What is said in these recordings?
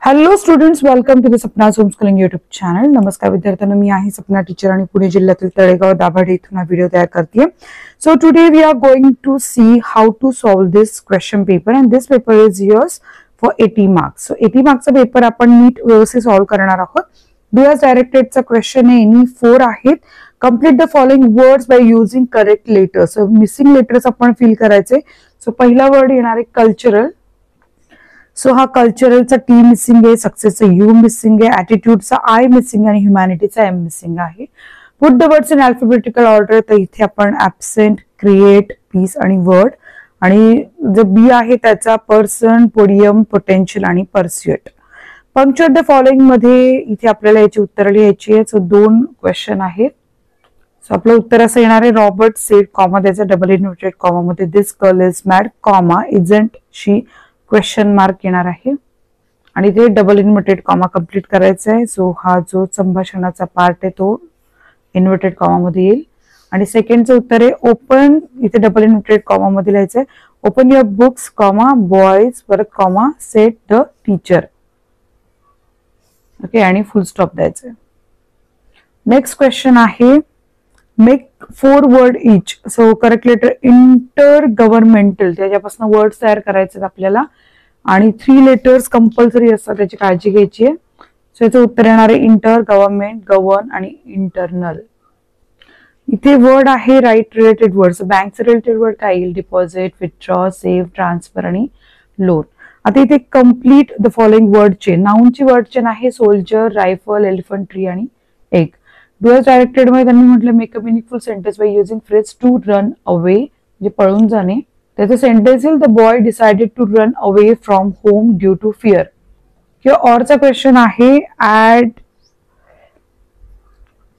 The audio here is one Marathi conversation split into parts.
Hello students, welcome to the Sapna homeschooling YouTube channel. नमस्कार विद्यार्थ्यांना, मी आहे सपना टीचर आणि पुणे जिल्ह्यातील तळेगाव दाभाडे इथून हा व्हिडिओ तयार करते. So today we are going to see how to solve this question paper and this paper is yours for 80 marks. So 80 मार्क्सचा पेपर आपण नीट व्यवस्थित सॉल्व करणार आहोत. डू एज डायरेक्टेडचा क्वेश्चन आहे, एनी 4 आहेत. Complete the following words by using correct letters. So missing letters आपण फिल करायचे. सो पहिला वर्ड येणार आहे कल्चरल. सो हा कल्चरलचा टी मिसिंग आहे, सक्सेसचा यू मिसिंग आहे, ऍटिट्यूडचा आय मिसिंग आणि ह्युमॅनिटीचा एम मिसिंग आहे. Put the words in alphabetical order. तर इथे आपण ऍब्सेंट, क्रिएट, पीस आणि वर्ड, आणि जो बी आहे त्याचा पर्सन, पोडियम, पोटेन्शियल आणि परस्युएट. पंक्च्युएट द फॉलोइंग मध्ये इथे आपल्याला याची उत्तरं लिहायची आहे. सो 2 क्वेश्चन आहेत. सो आपलं उत्तर असं येणार आहे, रॉबर्ट सेड कॉमा, त्याचा डबल इन्व्हर्टेड कॉमा मध्ये this girl is mad comma isn't she question mark येणार आहे आणि ते डबल इन्व्हर्टेड कॉमा कंप्लीट करायचा आहे. सो हा जो संभाषणाचा पार्ट आहे तो इन्व्हर्टेड कॉमा मध्ये येईल. आणि सेकंडचं उत्तर आहे ओपन, इथे डबल इन्व्हर्टेड कॉमा मध्ये लिहायचंय, open your books comma boys परत comma said the teacher. Okay, आणि फुल स्टॉप द्यायचंय. नेक्स्ट क्वेश्चन आहे, make 4 word each. So correct letter intergovernmental, त्याच्यापासून वर्ड्स तयार करायचे आपल्याला आणि 3 लेटर्स कंपल्सरी असतात, त्याची काळजी घ्यायची आहे. सो याचं उत्तर येणार आहे इंटर, गव्हर्नमेंट, गव्हर्न आणि इंटरनल. इथे वर्ड आहे राईट रिलेटेड वर्ड्स. बँकचे रिलेटेड वर्ड काय येईल, डिपॉझिट, विथड्रॉ, सेव्ह, ट्रान्सफर आणि लोन. आता इथे complete the following word chain. नाउनची वर्ड चेन आहे सोल्जर, रायफल, एलिफंट, ट्री आणि एग. डू एज डायरेक्टेड मध्ये त्यांनी म्हटलं make a meaningful sentence by using phrase to run away, म्हणजे पळून जाणे. त्याचं सेंटेन्स येईल, the boy decided to run away from home due to fear. किंवा ऑरचा क्वेश्चन आहे, add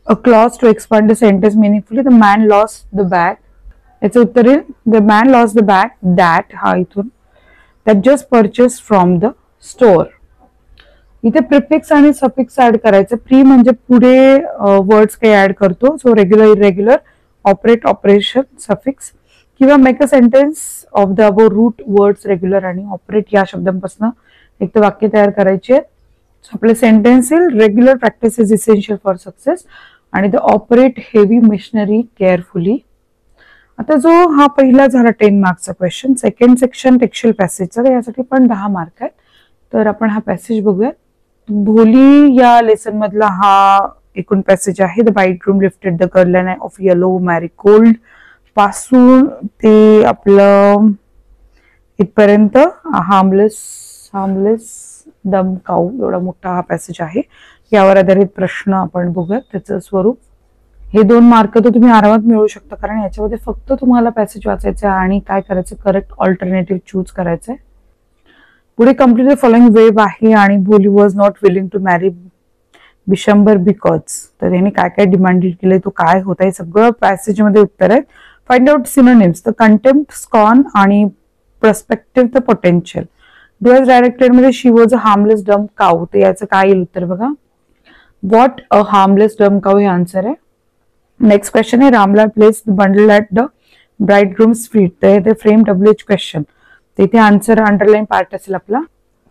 a clause to expand the sentence meaningfully. The man lost the bag. याचं उत्तर येईल, the man lost the bag that, हा इथून, that just purchase from the store. इथे प्रिफिक्स आणि सफिक्स ऍड करायचं. प्री म्हणजे पुढे वर्ड्स काही ऍड करतो. So regular, irregular, operate, operation, suffix. किंवा make a sentence of the above root words regular आणि ऑपरेट या शब्दांपासून एक तर वाक्य तयार करायचे. सो आपले सेंटेन्स येईल, regular practice is essential for success आणि the operate heavy machinery carefully. आता जो हा पहिला झाला 10 मार्क्सचा क्वेश्चन. सेकंड सेक्शन टेक्स्चुअल पॅसेजचा, तर यासाठी पण 10 मार्क आहेत. तर आपण हा पॅसेज बघूयात. भोली या लेसन मधला हा एकूण पॅसेज आहे. The bridegroom lifted the girl of yellow Marigold पासून ते आपलं इथपर्यंत हार्मलेस डम काऊ, एवढा मोठा हा पॅसेज आहे. यावर आधारित प्रश्न आपण बघूयात, त्याचं स्वरूप. हे 2 मार्क तर तुम्ही आरामात मिळवू शकता, कारण याच्यामध्ये फक्त तुम्हाला पॅसेज वाचायचं आणि काय करायचं, करेक्ट ऑल्टरनेटिव्ह चूज करायचंय. पुढे कंप्लीट द फॉलोइंग वेब आहे आणि भोली was not willing to marry Bishambar because. तर त्याने काय काय डिमांडेड केलंय, तो काय होता, हे सगळं पॅसेज मध्ये उत्तर आहे. Find out synonyms. The contempt, scorn आणि perspective the potential. Do as directed मध्ये शी वॉज अ हार्मलेस डम काऊ. तर याचं काय येईल उत्तर बघा, व्हॉट अ हार्मलेस डम काऊ हे आन्सर आहे. नेक्स्ट क्वेश्चन आहे, Ramlal place the bundle at the bridegroom's feet. तर ते फ्रेम WH क्वेश्चन. तिथे आन्सर अंडरलाईन पार्ट असेल आपला.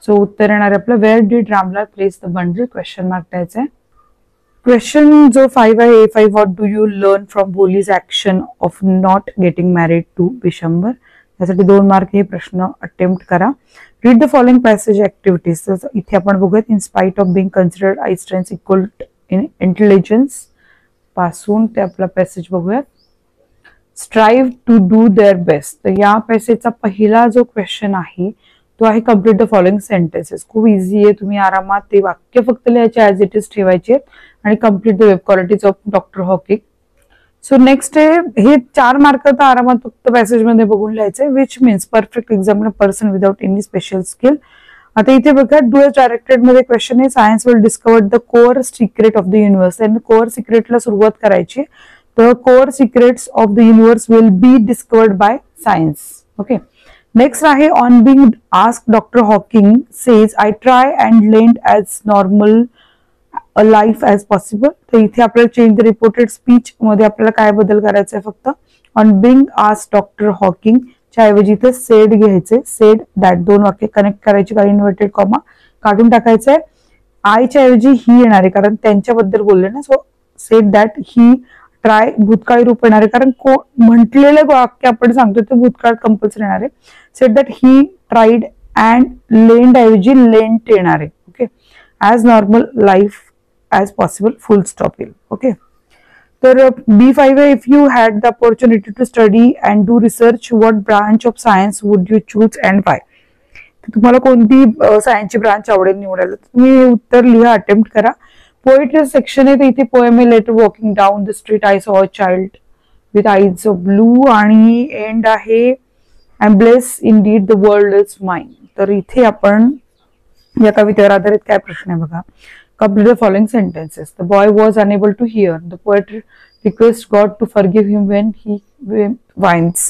सो उत्तर येणार आहे आपलं, where did Ramlal place the bundle, question mark द्यायचा आहे. क्वेश्चन जो 5 आहे, A5, what do you learn from Bholi's action of not getting married to Bishamber. यासाठी 2 मार्क हे प्रश्न अटेम्प्ट करा. Read the following passage activities. इथे आपण बघूयात, in spite of being considered Einstein's equal in intelligence पासून ते आपला पॅसेज बघूयात. स्ट्राइव्ह टू डू देअर बेस्ट. तर या पॅसेजचा पहिला जो क्वेश्चन आहे तो आहे कम्प्लीट द फॉलोइंग सेंटेन्सेस. खूप इझी आहे, तुम्ही आरामात ते वाक्य फक्त लिहायचे, ऍज इट इज ठेवायचे आणि complete the web qualities of doctor Hawking. So next आहे, हे 4 मार्क तर आरामात फक्त पॅसेज मध्ये बघून लिहायचे. Which means perfect example person without any special skill. आता इथे बघा, डू एज डायरेक्टेड मध्ये क्वेश्चन आहे, science will discover the core secret of the universe. आणि कोअर सिक्रेटला सुरुवात करायची. The core secrets of the universe will be discovered by science. Okay. Next आहे, on being asked, Dr. Hawking says, I try and lead as normal a life as possible. तर इथे आपल्याला चेंज द रिपोर्टेड स्पीच मध्ये आपल्याला काय बदल करायचा आहे, फक्त on being asked Dr. Hawking च्या ऐवजी इथे सेड घ्यायचे. सेड दॅट 2 वाक्य कनेक्ट करायची, काय इन्व्हर्टेड कॉमा काढून टाकायचंय. आयच्या ऐवजी ही येणार आहे कारण त्यांच्याबद्दल बोलले ना. So said that he try भूतकाळी रूप येणार आहे कारण म्हटलेलं वाक्य आपण सांगतो ते भूतकाळ कंपल्सरी येणार आहे. Said that he tried and lend ऐवजी लेंट येणार आहे. Okay. As normal life as possible full stop येईल. ओके. तर B5 आहे, if you had the opportunity to study and do research what branch of science would you choose and why. तुम्हाला कोणती सायन्सची ब्रांच आवडेल निवडायला तुम्ही उत्तर लिहा, अटेम्प्ट करा. पोएट्री सेक्शन आहे तर इथे पोएम आहे letter walking down the street I saw a child with eyes of blue आणि एंड आहे I am bless indeed the world is mine. तर इथे आपण या कवितेवर आधारित काय प्रश्न आहे बघा. Complete the following sentences. The boy was unable to hear. The poet requests God to forgive him when he whines.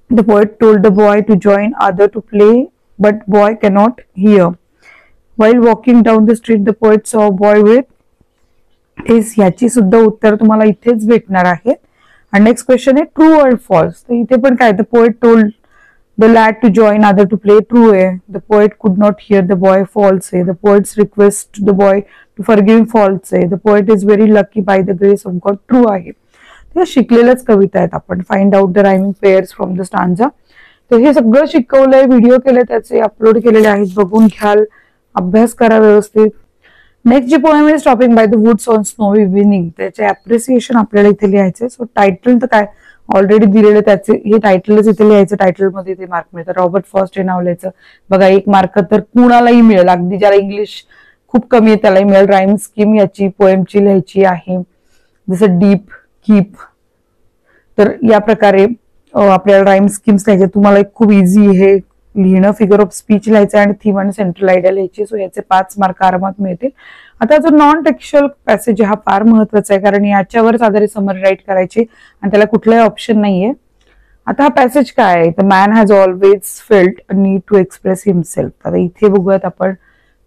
The poet told the boy to join other to play, but boy cannot hear. While walking down the street, the poet saw a boy with his. याची सुद्धा उत्तर तुम्हाला इथेच भेटणार आहे. आणि नेक्स्ट क्वेश्चन आहे ट्रू और फॉल्स. तर इथे पण काय, the poet told the lad to join other to play, true आहे. The poet could not hear the boy, false आहे. The poet's request the boy to forgive him, false आहे. The poet is very lucky by the grace of God, true आहे. ते शिकलेल्याच कविता आहेत आपण. Find out the rhyming pairs from the stanza. तर हे सगळं शिकवलंय, व्हिडिओ केले त्याचे, अपलोड केलेले आहेत, बघून घ्याल, अभ्यास करा व्यवस्थित. नेक्स्ट जी पोएम आहे stopping by the woods on snowy evening. त्याचे अप्रिसिएशन आपल्याला इथे लिहायचे. सो टायटल तर काय ऑलरेडी दिलेलं त्याचे, हे टायटलच इथे लिहायचं. टायटल मध्ये ते मार्क मिळतात. रॉबर्ट फर्स्ट हे नाव लिहायचं बघा. 1 मार्क तर कुणालाही मिळेल, अगदी ज्याला इंग्लिश खूप कमी आहे त्यालाही मिळेल. राईम स्कीम याची पोएमची लिहायची आहे, जसं डीप, कीप. तर या प्रकारे आपल्याला राईम स्कीम्स लिहायचे. तुम्हाला एक खूप इझी हे लिहिणं, फिगर ऑफ स्पीच लिहायचं आणि थीम आणि सेंट्रल आयडिया लिहायची. सो याचे 5 मार्क आरामात मिळतील. आता जो नॉन टेक्स्च्युअल पॅसेज हा फार महत्वाचा आहे कारण याच्यावरच आधारित समरी राईट करायची आणि त्याला कुठलाही ऑप्शन नाहीये. आता हा पॅसेज काय आहे, the man has always felt a need to express himself. आता इथे बघूयात आपण.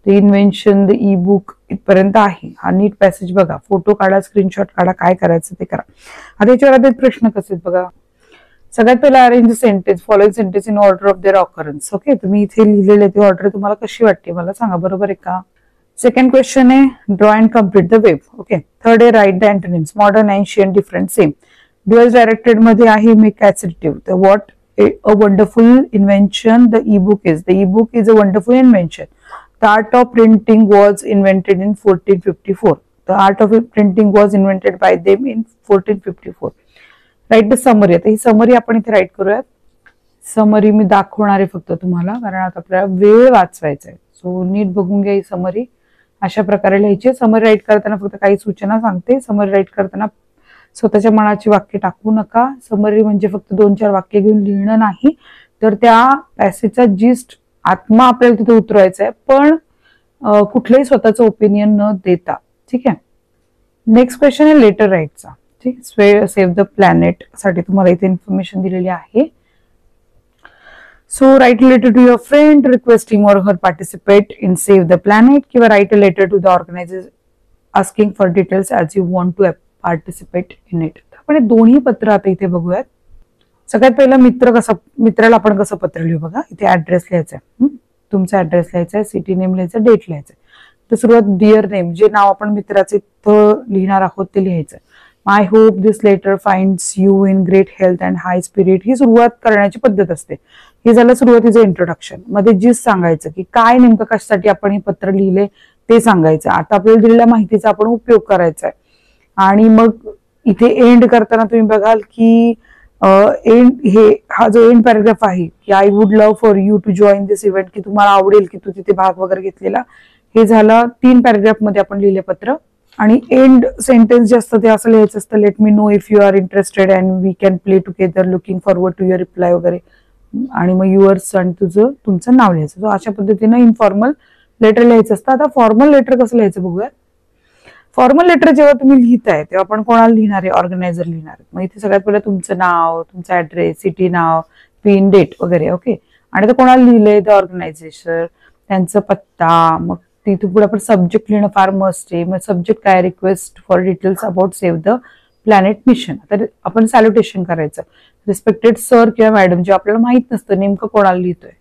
The invention, the E book इथपर्यंत आहे. हा नीट पॅसेज बघा, फोटो काढा, स्क्रीनशॉट काढा, काय करायचं ते करा. आता याच्यावर आधारित प्रश्न कसे आहेत बघा. सगळ्यात पहिला arrange sentence, following sentence in order of their occurrence. Okay. तुम्ही इथे लिहिलेले ते ऑर्डर तुम्हाला कशी वाटते मला सांगा, बरोबर आहे का. सेकंड क्वेश्चन आहे draw and complete the web. Okay. Third आहे write the antonyms, modern, ancient, different, same. Do as directed मध्ये आहे make assertive. The what a wonderful invention the E book is. The E book is a wonderful invention. The art of printing was invented in 1454. The art of printing was invented by them in 1454. Write the summary. आता ही समरी आपण इथे राईट करूयात. समरी मी दाखवणार आहे फक्त तुम्हाला कारण आता आपल्याला वेळ वाचवायचा आहे. सो नीट बघून घ्या ही समरी. अशा प्रकारे लिहायची. समरी राईट करताना फक्त काही सूचना सांगते. समरी राईट करताना स्वतःच्या मनाची वाक्य टाकू नका. समरी म्हणजे फक्त 2-4 वाक्य घेऊन लिहिणं नाही, तर त्या पॅसेजचा जिस्ट, आत्मा आपल्याला तिथे उतरवायचा आहे, पण कुठलंही स्वतःचं ओपिनियन न देता. ठीक आहे. नेक्स्ट क्वेश्चन आहे लेटर राईटचा. ठीक. सेव्ह द प्लॅनेट साठी तुम्हाला इथे इन्फॉर्मेशन दिलेली आहे. So write a letter to your friend, request him or her participate in Save the Planet किंवा write a letter to the organizer asking for details as you want to participate in it. आपण हे दोन्ही पत्र आता इथे बघूयात. सगळ्यात पहिला मित्राला आपण कसं पत्र लिहू बघा. इथे ऍड्रेस लिहायचा आहे, तुमचा ऍड्रेस लिहायचा आहे, सिटी नेम लिहायचं, डेट लिहायचं. तर सुरुवात डिअर नेम, जे नाव आपण मित्राचे इथं लिहिणार आहोत ते लिहायचं. I hope this letter finds you in great health and high spirit. ही सुरुवात करण्याची पद्धत असते. हे झालं सुरुवातीचं इंट्रोडक्शन. मध्ये जिस सांगायचं की काय नेमकं कशासाठी आपण हे पत्र लिहिले ते सांगायचं. आता आपल्याला दिलेल्या माहितीचा आपण उपयोग करायचा आहे. आणि मग इथे एंड करताना तुम्ही बघाल की एंड हा जो एंड पॅराग्राफ आहे की I would love for you to join this event, की तुम्हाला आवडेल की तू तिथे भाग वगैरे घेतलेला. हे झालं 3 पॅराग्राफ मध्ये आपण लिहिले पत्र. आणि एंड सेंटेन्स जे असतं ते असं लिहायचं असतं, let me know if you are interested and we can play together, looking forward to your reply वगैरे. आणि मग युअर्स आणि तुमचं नाव लिहायचं. सो अशा पद्धतीनं इन्फॉर्मल लेटर लिहायचं असतं. आता फॉर्मल लेटर कसं लिहायचं बघूया. फॉर्मल लेटर जेव्हा तुम्ही लिहिताय तेव्हा आपण कोणाला लिहिणार आहे, ऑर्गनायझर लिहिणार आहे. मग इथे सगळ्यात पहिलं तुमचं नाव, तुमचा ऍड्रेस, सिटी नाव, पिन, डेट वगैरे. ओके. आणि आता कोणाला लिहिलंय, द ऑर्गनायझेशन, त्यांचा पत्ता. मग तिथे पुढे आपण सब्जेक्ट लिहिणं फार मस्ट आहे. मग सब्जेक्ट काय, request for details about save the planet mission. तर आपण सॅल्युटेशन करायचं, रिस्पेक्टेड सर किंवा मॅडम, जे आपल्याला माहित नसतं नेमकं कोणाला लिहितोय.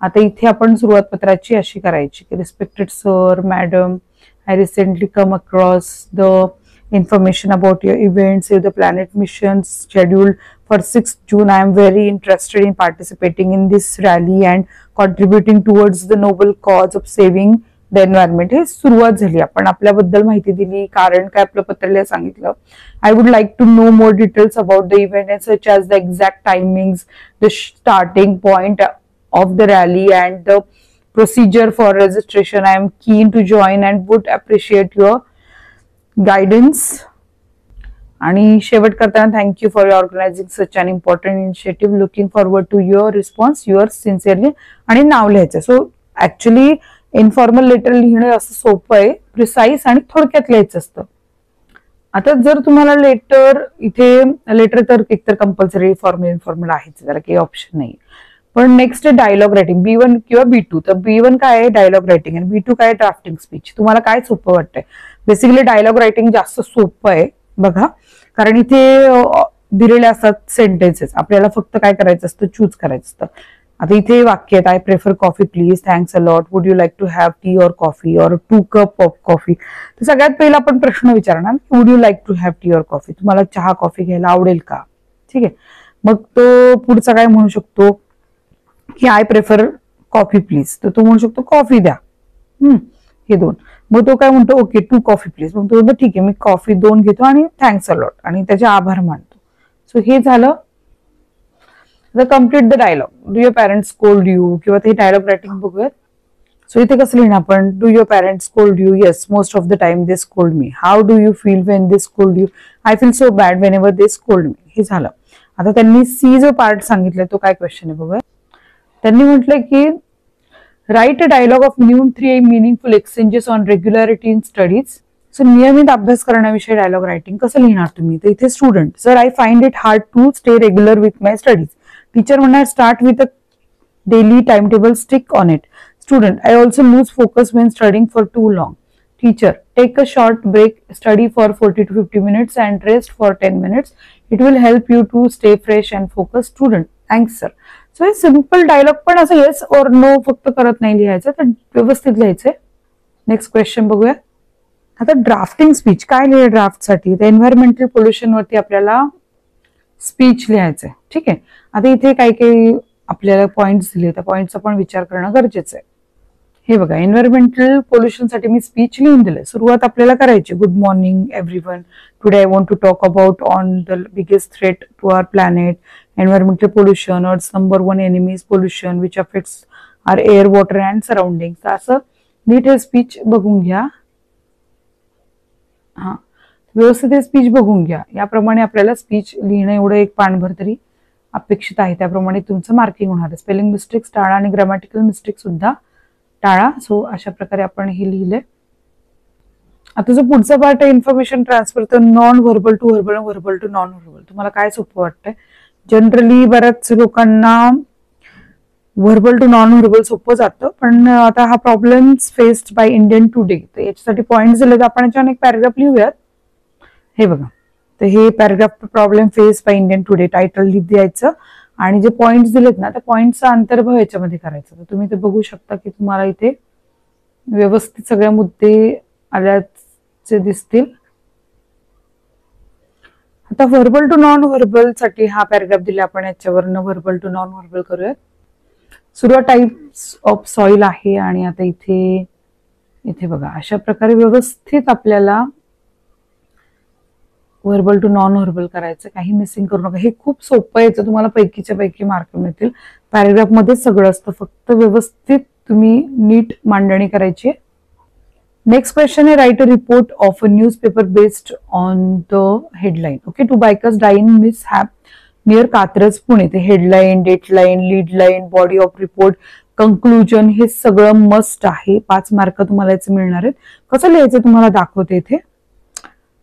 आता इथे आपण सुरुवात पत्राची अशी करायची की respected sir madam, I recently come across the information about your event, Save the Planet mission scheduled for 6th June. I am very interested in participating in this rally and contributing towards the noble cause of saving the environment. हे सुरुवात झाली, आपण आपल्याबद्दल माहिती दिली, कारण काय आपलं पत्र सांगितलं. I would like to know more details about the event and such as the exact timings, the starting point of the rally and the procedure for registration. I am keen to join and would appreciate your guidance. आणि शेवट करताना thank you for organising such an important initiative, looking forward to your response, your sincerely, आणि नाव लिहायचं. सो ऍक्च्युली इन्फॉर्मल लेटर लिहिणं असं सोपं आहे, प्रिसाईज आणि थोडक्यात लिहायचं असतं. आता जर तुम्हाला लेटर, इथे लेटर तर एकतर कंपल्सरी फॉर्मल इन्फॉर्मल आहेच, त्याला काही ऑप्शन नाही. पण नेक्स्ट डायलॉग रायटिंग B1 किंवा B2. तर B1 काय आहे डायलॉग रायटिंग आणि B2 काय ड्राफ्टिंग स्पीच. तुम्हाला काय सोपं वाटतंय? बेसिकली डायलॉग रायटिंग जास्त सोपं आहे बघा, कारण इथे दिलेले असतात सेंटेन्सेस, आपल्याला फक्त काय करायचं असतं, चूज करायचं असतं. आता इथे वाक्य आहेत, I prefer coffee please, thanks a lot, would you like to have tea or coffee or 2 cup of coffee. तर सगळ्यात पहिला आपण प्रश्न विचारणार, would you like to have tea or coffee, तुम्हाला चहा कॉफी घ्यायला आवडेल का. ठीक आहे, मग तो पुढचा काय म्हणू शकतो की आय प्रेफर कॉफी प्लीज, तर तो म्हणू शकतो कॉफी द्या. हे 2. मग तो काय म्हणतो, ओके 2 कॉफी प्लीज. मग तो ठीक आहे, मी कॉफी 2 घेतो आणि थँक्स अ लॉट, आणि त्याचे आभार मानतो. सो हे झालं. Complete the dialogue. Do your parents scold you, किंवा ते डायलॉग रायटिंग बघूयात. सो इथे कसं लिहिणं आपण, do your parents scold you, yes most of the time they scold me. How do you feel when they scold you, I feel so bad Wien ever they scold मी. हे झालं. आता त्यांनी सी जो पार्ट सांगितलाय तो काय क्वेश्चन आहे बघूया. त्यांनी म्हटलंय की write a dialogue of minimum 3 meaningful exchanges on regularity in studies. So नियमित अभ्यास करण्याविषयी डायलॉग रायटिंग कसं लिहिणार तुम्ही. तर इथे student, sir I find it hard to stay regular with my studies. Teacher म्हणणार start with a daily time table, stick on it. Student, I also lose focus when studying for too long. Teacher, take a short break, study for 40 to 50 minutes and rest for 10 minutes. It will help you to stay fresh and focus. Student, thanks sir. So हे सिम्पल डायलॉग, पण असं येस और नो फक्त करत नाही लिहायचं, तर व्यवस्थित लिहायचंय. नेक्स्ट क्वेश्चन बघूया. आता ड्राफ्टिंग स्पीच काय लिहिलं ड्राफ्टसाठी, तर एन्व्हायरमेंटल पोल्युशन वरती आपल्याला स्पीच लिहायचंय. ठीक आहे, आता इथे काही काही आपल्याला पॉइंट्स दिले, त्या पॉइंटचा पण विचार करणं गरजेचं आहे. हे बघा, एन्व्हायरमेंटल पोल्युशन साठी मी स्पीच लिहून दिले. सुरुवात आपल्याला करायची, good morning everyone, today I want to talk about on the biggest threat to our planet, environmental pollution, Earth's number 1 enemy is pollution which affects our air, water and surroundings. असं नीट हे स्पीच बघून घ्या. व्यवस्थित हे स्पीच बघून घ्या. याप्रमाणे आपल्याला स्पीच लिहिणं एवढं एक पानभर तरी अपेक्षित आहे, त्याप्रमाणे तुमचं मार्किंग होणार आहे. स्पेलिंग मिस्टेक्स टाळा आणि ग्रामॅटिकल मिस्टेक सुद्धा टाळा. सो अशा प्रकारे आपण हे लिहिलंय. आता जो पुढचा पार्ट आहे इन्फॉर्मेशन ट्रान्सफर, तर non verbal to verbal, verbal to non verbal. तुम्हाला काय सोपं वाटतंय? जनरली बऱ्याच लोकांना व्हर्बल टू नॉन व्हर्बल सोपं जातं, पण आता हा problem faced by Indian today, तर याच्यासाठी पॉइंट दिले, तर आपण याच्यावर एक पॅराग्राफ लिहूयात. हे बघा, तर हे paragraph problem face by Indian today, title द्यायचं आणि जे पॉइंट्स दिलेत ना त्या पॉइंटचा अंतर्भाव याच्यामध्ये करायचा. तर तुम्ही ते बघू शकता की तुम्हाला इथे व्यवस्थित सगळे मुद्दे आल्याचे दिसतील. आता व्हर्बल टू नॉन व्हर्बल साठी हा पॅराग्राफ दिला आपण, याच्यावरनं व्हर्बल टू नॉन व्हर्बल करूयात. सुरुवात टाइप्स ऑफ सॉइल आहे आणि आता इथे बघा अशा प्रकारे व्यवस्थित आपल्याला व्हर्बल टू नॉन व्हर्बल करायचं, काही मिसिंग करू नका. हे खूप सोपं आहे, तुम्हाला पैकीच्या पैकी मार्क मिळतील. पॅराग्राफ मध्ये सगळं असतं, फक्त व्यवस्थित तुम्ही नीट मांडणी करायची. नेक्स्ट क्वेश्चन आहे, write a report of a newspaper based on the headline. Okay, 2 bikers die in mishap near Katraj Pune. ते headline, dateline, lead line, body of report, conclusion, हे सगळं मस्ट आहे. 5 मार्क तुम्हाला याचे मिळणार आहेत. कसं लिहायचं तुम्हाला दाखवते इथे.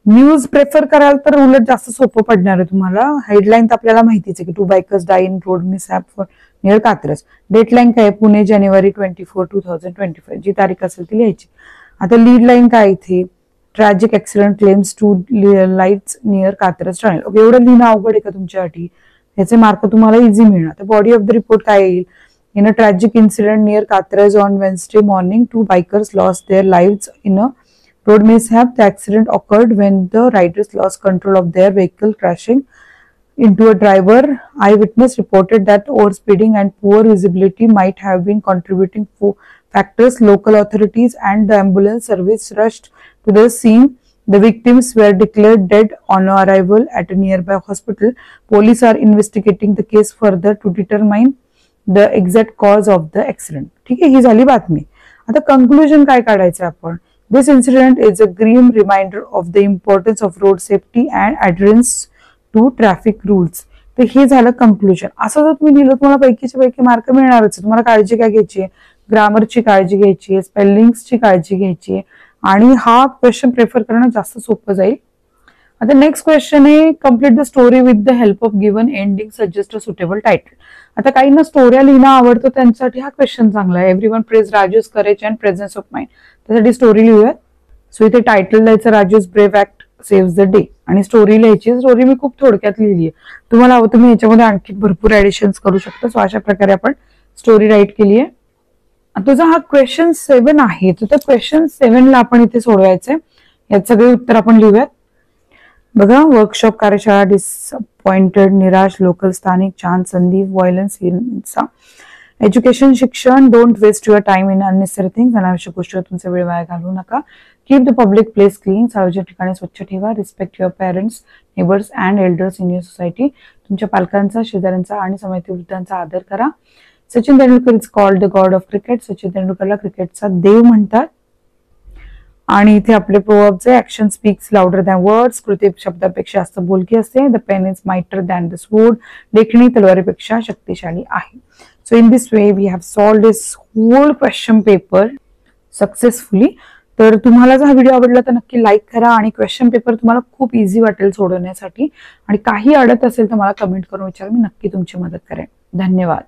न्यूज प्रेफर कराल तर उलट जास्त सोपं पडणार आहे तुम्हाला. हेडलाईन तर आपल्याला माहितीच आहे की 2 bikers die in road mishap for near Katraj. Dateline काय, पुणे जानेवारी 24, 2025, जी तारीख असेल ती लिहायची. आता लीड लाईन काय इथे, tragic accident claims 2 lives near Katraj tunnel. एवढं लिहिणं अवघड आहे का तुमच्यासाठी? याचे मार्क तुम्हाला इझी मिळणार. तर बॉडी ऑफ द रिपोर्ट काय येईल, In a tragic incident near Katraj on Wednesday morning, 2 bikers lost their lives in a road mishap. The accident occurred when the riders lost control of their vehicle, crashing into a driver. Eyewitness reported that overspeeding and poor visibility might have been contributing factors. Local authorities and the ambulance service rushed to the scene. The victims were declared dead on arrival at a nearby hospital. Police are investigating the case further to determine the exact cause of the accident. ठीक आहे, ही झाली बातमी. आता कंक्लुजन काय काढायचं आपण? This incident is a grim reminder of the importance of road safety and adherence to traffic rules. तर हे झालं कंक्लुजन. असं जर तुम्ही लिहिलं तुम्हाला पैकीच्या पैकी मार्क मिळणारच. तुम्हाला काळजी काय घ्यायची आहे? ग्रामरची काळजी घ्यायची आहे, स्पेलिंग्सची काळजी घ्यायची आहे आणि हा क्वेश्चन प्रेफर करणं जास्त सोपं जाईल. आता नेक्स्ट क्वेश्चन आहे, complete the story with the help of given ending, suggest a suitable title. आता काहींना स्टोऱ्या लिहिणं आवडतं त्यांच्यासाठी हा क्वेश्चन चांगला आहे. Everyone praise Raju's courage and presence of mind. त्यासाठी स्टोरी लिहूया. सो इथे टायटल द्यायचं Raju's brave act saves the day आणि स्टोरी लिहायची. स्टोरी मी खूप थोडक्यात लिहिली आहे. तुम्हाला हवं तुम्ही याच्यामध्ये आणखी भरपूर ऍडिशन्स करू शकता. सो अशा प्रकारे आपण स्टोरी राईट केली आहे. तुझा हा क्वेश्चन 7 आहे. तर क्वेश्चन 7 ला आपण इथे सोडवायचंय. यात सगळे उत्तर आपण लिहूयात. बघा, वर्कशॉप, कार्यशाळा, डिसअपॉइंटेड, निराश, लोकल, स्थानिक, छान, संधी, व्हायलन्स, हिंसा, एज्युकेशन, शिक्षण, don't waste your time in unnecessary things, अनावश्यक गोष्टीवर तुमचा वेळ वाया घालवू नका. Keep the public place clean, सार्वजनिक ठिकाणी स्वच्छ ठेवा. Respect your parents, neighbours and elders in your society, तुमच्या पालकांचा, शेजाऱ्यांचा आणि समाजवृद्धांचा आदर करा. Sachin Tendulkar is called the god of cricket, Sachin तेंडुलकरला क्रिकेटचा देव म्हणतात. आणि इथे आपले proverbs, action speaks louder than words, कृती शब्दापेक्षा जास्त बोलकी असते. The pen is mightier than the sword, लेखणी तलवारीपेक्षा शक्तिशाली आहे. So in this way we have solved this whole question paper successfully. तर तुम्हाला जर हा व्हिडिओ आवडला तर नक्की लाईक करा आणि क्वेश्चन पेपर तुम्हाला खूप इझी वाटेल सोडवण्यासाठी. आणि काही अडत असेल तर मला कमेंट करून विचारा, मी नक्की तुमची मदत करेन. धन्यवाद.